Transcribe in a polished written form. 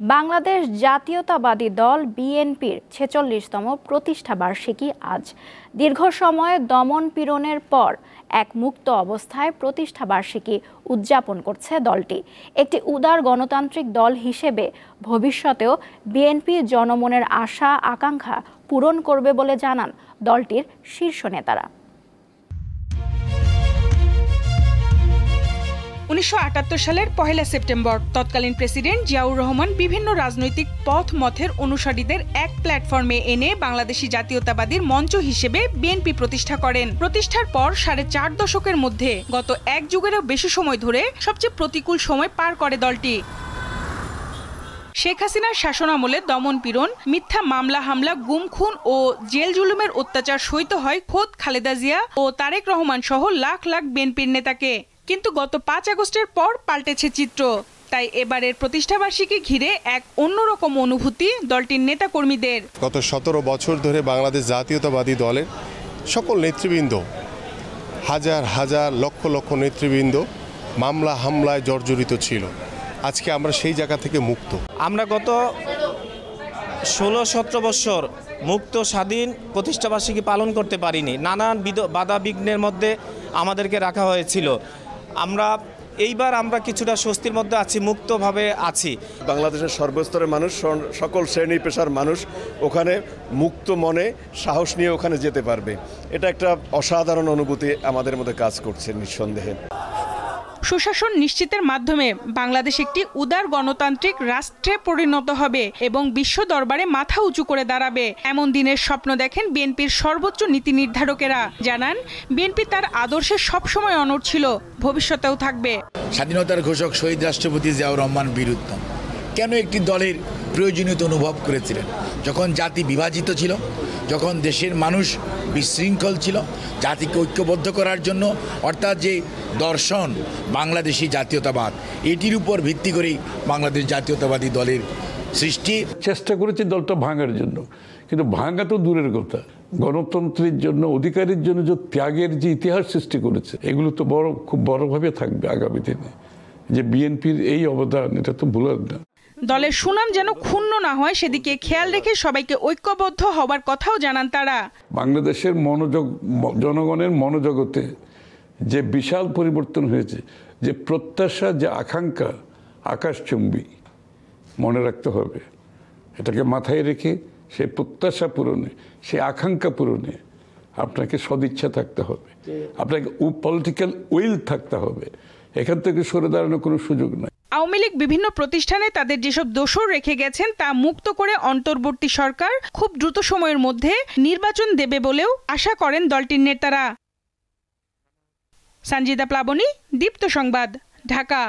বাংলাদেশ জাতীয়তাবাদী দল বিএনপির ৪৬তম প্রতিষ্ঠাবার্ষিকী আজ। দীর্ঘ সময় দমন পীড়নের পর এক মুক্ত অবস্থায় প্রতিষ্ঠাবার্ষিকী উদযাপন করছে দলটি। একটি উদার গণতান্ত্রিক দল হিসেবে ভবিষ্যতেও বিএনপি জনমনের আশা আকাঙ্ক্ষা পূরণ করবে বলে জানান দলটির শীর্ষ নেতারা। ১৯৭৮ সালের ১ সেপ্টেম্বর তৎকালীন প্রেসিডেন্ট জিয়াউর রহমান বিভিন্ন রাজনৈতিক পথ মথের অনুসারীদের এক প্ল্যাটফর্মে এনে বাংলাদেশি জাতীয়তাবাদীর মঞ্চ হিসেবে বিএনপি প্রতিষ্ঠা করেন। প্রতিষ্ঠার পর ৪.৫ দশকের মধ্যে গত এক যুগেরও বেশি সময় ধরে সবচেয়ে প্রতিকূল সময় পার করে দলটি। শেখ হাসিনার শাসনামলে দমন পীড়ন, মিথ্যা মামলা হামলা, গুম খুন ও জেল জুলুমের অত্যাচার সইতে হয় খোদ খালেদা জিয়া ও তারেক রহমান সহ লাখ লাখ বিএনপির নেতাকে। কিন্তু গত ৫ আগস্টের পর পাল্টেছে চিত্র। তাই এবারের প্রতিষ্ঠাবার্ষিকী ঘিরে এক অন্যরকম অনুভূতি দলটির নেতাকর্মীদের। গত ১৭ বছর ধরে বাংলাদেশ জাতীয়তাবাদী দলের সকল নেতৃবৃন্দ, হাজার হাজার লক্ষ লক্ষ নেতৃবৃন্দ মামলা হামলায় জর্জরিত ছিল। আজকে আমরা সেই জায়গা থেকে মুক্ত। আমরা গত ১৬-১৭ বছর মুক্ত স্বাধীন প্রতিষ্ঠাবার্ষিকী পালন করতে পারিনি। নানান বাধা বিঘ্নের মধ্যে আমাদেরকে রাখা হয়েছিল। এইবার আমরা কিছুটা স্বস্তির মধ্যে আছি, মুক্তভাবে আছি। বাংলাদেশের সর্বস্তরের মানুষ, সকল শ্রেণী পেশার মানুষ ওখানে মুক্ত মনে সাহস নিয়ে ওখানে যেতে পারবে। এটা একটা অসাধারণ অনুভূতি আমাদের মধ্যে কাজ করছে নিঃসন্দেহে। সুশাসন নিশ্চিতের মাধ্যমে বাংলাদেশ একটি উদার গণতান্ত্রিক রাষ্ট্রে পরিণত হবে এবং বিশ্ব দরবারে মাথা উঁচু করে দাঁড়াবে, এমন দিনের স্বপ্ন দেখেন বিএনপির সর্বোচ্চ নীতি নির্ধারকেরা। জানান, বিএনপি তার আদর্শে সবসময় অনড় ছিল, ভবিষ্যতেও থাকবে। স্বাধীনতার ঘোষক শহীদ রাষ্ট্রপতি জিয়াউর রহমান বীর উত্তম কেন একটি দলের প্রয়োজনীয়তা অনুভব করেছিলেন? যখন জাতি বিভাজিত ছিল, যখন দেশের মানুষ বিশৃঙ্খল ছিল, জাতিকে ঐক্যবদ্ধ করার জন্য, অর্থাৎ যে দর্শন বাংলাদেশি জাতীয়তাবাদ, এটির উপর ভিত্তি করেই বাংলাদেশ জাতীয়তাবাদী দলের সৃষ্টি। চেষ্টা করেছে দলটা ভাঙার জন্য, কিন্তু ভাঙা তো দূরের কথা, গণতন্ত্রের জন্য, অধিকারের জন্য যে ত্যাগের যে ইতিহাস সৃষ্টি করেছে, এগুলো তো খুব বড়ভাবে থাকবে আগামী দিনে। যে বিএনপির এই অবদান, এটা তো ভুলার না। দলের সুনাম যেন ক্ষুণ্ণ না হয় সেদিকে খেয়াল রেখে সবাইকে ঐক্যবদ্ধ হবার কথাও জানান তারা। বাংলাদেশের জনগণের মনোজগতে যে বিশাল পরিবর্তন হয়েছে, যে প্রত্যাশা, যে আকাঙ্ক্ষা আকাশচুম্বী, মনে রাখতে হবে। এটাকে মাথায় রেখে সেই প্রত্যাশা পূরণে, সেই আকাঙ্ক্ষা পূরণে আপনাকে সদিচ্ছা থাকতে হবে, আপনাকে পলিটিক্যাল উইল থাকতে হবে। এখান থেকে সরে দাঁড়ানোর কোনো সুযোগ নাই। আওয়ামী লীগ বিভিন্ন প্রতিষ্ঠানে তাদের যেসব দোষর রেখে গেছেন তা মুক্ত করে অন্তর্বর্তী সরকার খুব দ্রুত সময়ের মধ্যে নির্বাচন দেবে বলেও আশা করেন দলটির নেতারা। সঞ্জিদা প্লাবনী, দীপ্ত সংবাদ, ঢাকা।